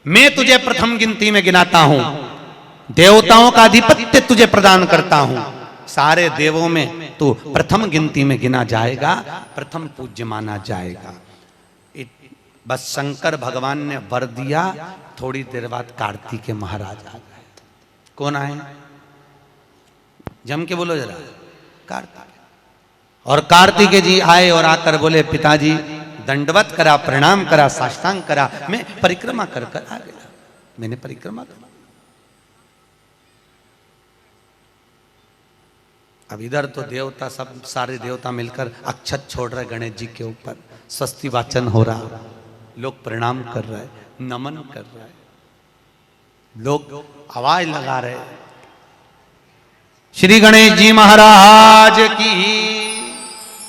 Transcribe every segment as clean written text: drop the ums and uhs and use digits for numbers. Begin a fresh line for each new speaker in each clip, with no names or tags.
मैं तुझे प्रथम गिनती में गिनाता हूं, देवताओं का आधिपत्य तुझे प्रदान करता हूं, सारे देवों में तू प्रथम गिनती में गिना जाएगा, प्रथम पूज्य माना जाएगा। बस शंकर भगवान ने वर दिया, थोड़ी देर बाद कार्तिकेय महाराज आ गए। कौन आए? जम के बोलो जरा। कार्तिकेय। और कार्तिकेय जी आए और आकर बोले, पिताजी दंडवत करा, प्रणाम करा, साष्टांग करा, मैं परिक्रमा कर कर आ गया। मैंने परिक्रमा करा। अब इधर तो देवता सब सारे देवता मिलकर अक्षत छोड़ रहे गणेश जी के ऊपर, स्वस्ति वाचन हो रहा, लोग प्रणाम कर रहे, नमन कर रहे, लोग आवाज लगा रहे, श्री गणेश जी महाराज की।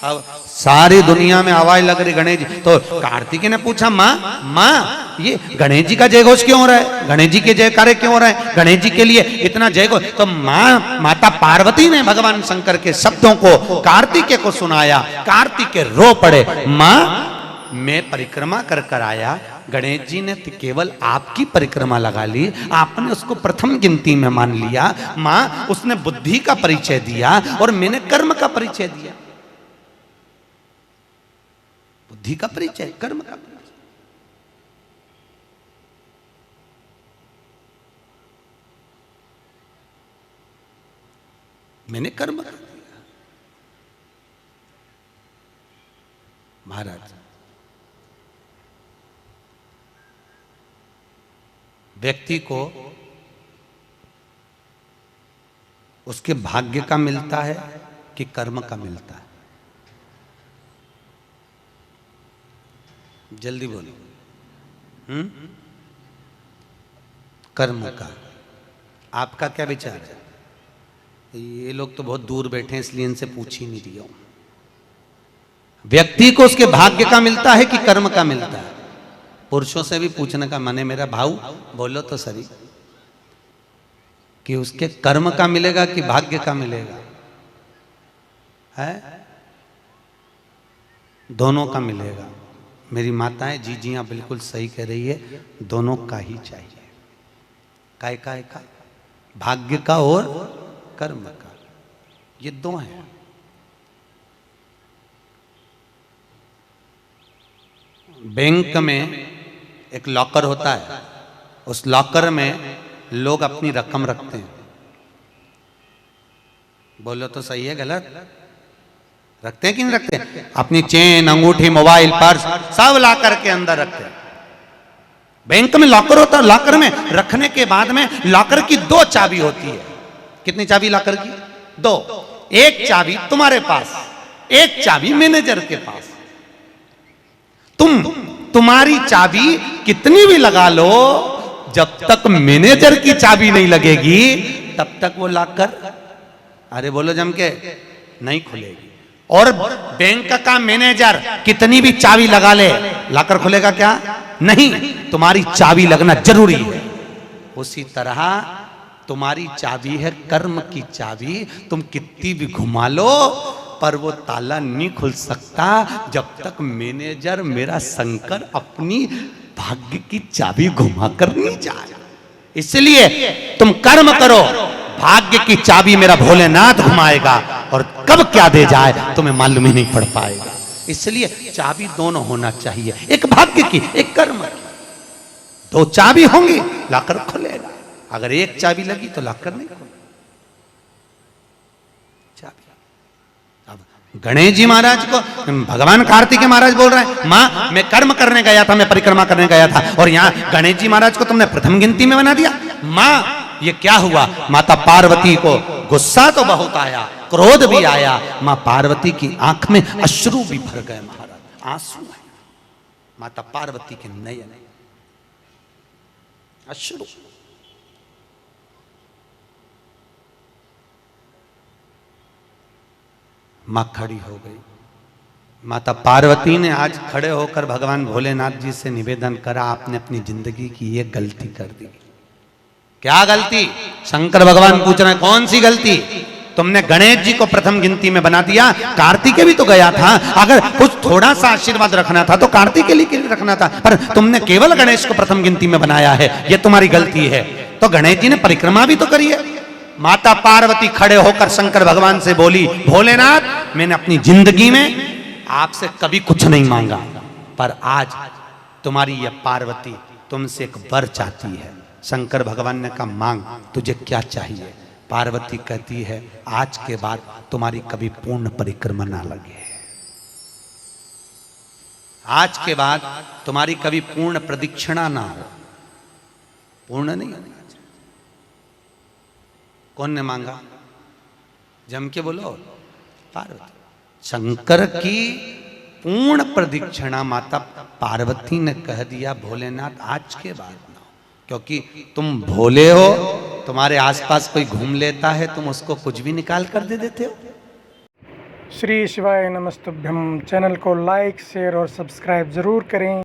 अब सारी दुनिया में आवाज लग रही गणेश जी। तो कार्तिकेय ने पूछा, माँ ये गणेश जी का जय घोष क्यों हो रहा है? गणेश जी के जयकारे क्यों हो रहे हैं? गणेश जी के लिए इतना जय घोष? तो माता पार्वती ने भगवान शंकर के शब्दों को कार्तिकेय को सुनाया। कार्तिकेय रो पड़े, माँ मैं परिक्रमा कर कर आया, गणेश जी ने तो केवल आपकी परिक्रमा लगा ली, आपने उसको प्रथम गिनती में मान लिया। माँ उसने बुद्धि का परिचय दिया और मैंने कर्म का परिचय दिया। बुद्धि का परिचय, कर्म का परिचय। मैंने कर्म कर दिया। महाराज व्यक्ति को उसके भाग्य का मिलता है कि कर्म का मिलता है? जल्दी बोलो। कर्म का। आपका क्या विचार है? ये लोग तो बहुत दूर बैठे हैं इसलिए इनसे पूछ ही नहीं रही हूं। व्यक्ति को उसके भाग्य का मिलता है कि कर्म का मिलता है? पुरुषों से भी पूछने का मन है मेरा भाऊ, बोलो तो सही, कि उसके कर्म का मिलेगा कि भाग्य का मिलेगा? है दोनों का मिलेगा। मेरी माताएं जी हाँ बिल्कुल सही कह रही है, दोनों का ही चाहिए। काय का भाग्य का और कर्म का, ये दो हैं। बैंक में एक लॉकर होता है, उस लॉकर में लोग अपनी रकम रखते हैं। बोलो तो सही है गलत? रखते हैं कि नहीं रखते? अपनी चेन, अंगूठी, मोबाइल, पर्स सब लॉकर के अंदर रखते हैं। बैंक में लॉकर होता है, लॉकर में रखने के बाद में लॉकर की दो चाबी होती है। कितनी चाबी लॉकर की? दो। एक चाबी तुम्हारे पास, एक चाबी मैनेजर के पास। तुम्हारी चाबी कितनी भी लगा लो, जब तक मैनेजर की चाबी नहीं लगेगी तब तक वो लॉकर, अरे बोलो जम के, नहीं खुलेगी। और बैंक का मैनेजर कितनी भी चाबी लगा ले, लॉकर खुलेगा क्या? नहीं, तुम्हारी चाबी लगना जरूरी है। उसी तरह तुम्हारी चाबी है कर्म की चाबी, तुम कितनी भी घुमा लो पर वो ताला नहीं खुल सकता जब तक मैनेजर मेरा शंकर अपनी भाग्य की चाबी घुमा कर नहीं जाए। इसलिए तुम कर्म करो, भाग्य की चाबी मेरा भोलेनाथ घुमाएगा, और कब क्या दे जाए तुम्हें मालूम ही नहीं पड़ पाएगा। इसलिए चाबी दोनों होना चाहिए, एक भाग्य की, एक कर्म की। दो चाबी होंगी लॉकर खुलेगा, अगर एक चाबी लगी तो लॉकर नहीं खुलेगा। गणेश जी महाराज को भगवान कार्तिकेय महाराज बोल रहे हैं, माँ मैं कर्म करने गया था, मैं परिक्रमा करने गया था, और यहाँ गणेश जी महाराज को तुमने प्रथम गिनती में बना दिया। माँ ये क्या हुआ? माता पार्वती को गुस्सा तो बहुत आया, क्रोध भी आया, माँ पार्वती की आंख में अश्रु भी भर गए। महाराज आंसू है माता पार्वती के नयन, अश्रु। मां खड़ी हो गई। माता पार्वती ने आज खड़े होकर भगवान भोलेनाथ जी से निवेदन करा, आपने अपनी जिंदगी की ये गलती कर दी। क्या गलती? शंकर भगवान पूछ रहे हैं कौन सी गलती? तुमने गणेश जी को प्रथम गिनती में बना दिया, कार्तिकेय भी तो गया था। अगर कुछ थोड़ा सा आशीर्वाद रखना था तो कार्तिकेय के लिए रखना था, पर तुमने केवल गणेश को प्रथम गिनती में बनाया है, ये तुम्हारी गलती है। तो गणेश जी ने परिक्रमा भी तो करी है। माता पार्वती खड़े होकर शंकर भगवान से बोली, भोलेनाथ मैंने अपनी जिंदगी में आपसे कभी कुछ नहीं मांगा, पर आज तुम्हारी यह पार्वती तुमसे एक वर चाहती है। शंकर भगवान ने कहा मांग, तुझे क्या चाहिए? पार्वती कहती है आज के बाद तुम्हारी कभी पूर्ण परिक्रमा ना लगे, आज के बाद तुम्हारी कभी पूर्ण प्रदक्षिणा ना हो, पूर्ण नहीं होना। कौन ने मांगा? जम के बोलो, पार्वती। शंकर की पूर्ण प्रदक्षिणा माता पार्वती ने कह दिया भोलेनाथ आज के बाद ना, क्योंकि तुम भोले हो, तुम्हारे आसपास कोई घूम लेता है, तुम उसको कुछ भी निकाल कर दे देते हो।
श्री शिवाय नमस्तुभ्यम। चैनल को लाइक शेयर और सब्सक्राइब जरूर करें।